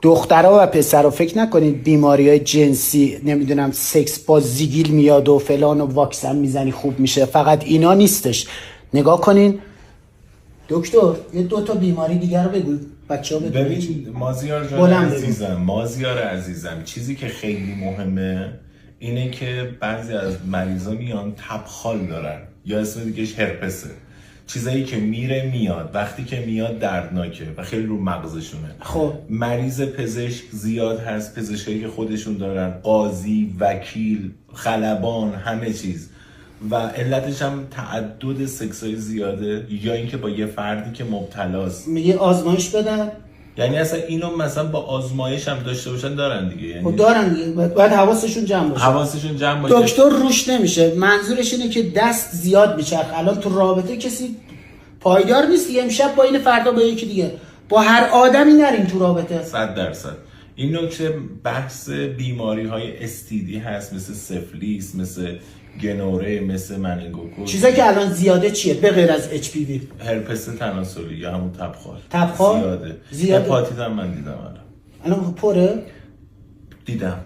دخترها و پسرها فکر نکنید بیماری‌های جنسی نمیدونم سکس با زیگیل میاد و فلان و واکسن میزنی خوب میشه، فقط اینا نیستش. نگاه کنین دکتر یه 2 تا بیماری دیگر رو بگو بچه‌ها بدونن. ببین مازیار جان عزیزم چیزی که خیلی مهمه اینه که بعضی از مریضا میان تبخال دارن یا اسم دیگهش هرپسه، چیزایی که میره میاد، وقتی که میاد دردناکه و خیلی رو مغزشونه. خب مریض پزشک زیاد هست، پزشکایی که خودشون دارن، قاضی، وکیل، خلبان، همه چیز، و علتش هم تعدد سکسای زیاده یا اینکه با یه فردی که مبتلاست. میگه آزمایش بدن، یعنی اصلا اینو مثلا با آزمایش هم داشته باشن دارن دیگه، یعنی دارن دیگه، باید حواسشون جمع باشه. دکتر روش نمیشه، منظورش اینه که دست زیاد میچرخه. الان تو رابطه کسی پایدار نیست دیگه، امشب با این فردا با یکی دیگه، با هر آدمی نرین تو رابطه. 100%. این نکته بحث بیماری های STD هست، مثل سفلیس، مثل گنوره، مثل منینگوکوک. چیزایی که الان زیاده چیه به غیر از HPV؟ هرپس تناسلی یا همون تبخال زیاده. هپاتیت هم من دیدم الان پره؟ دیدم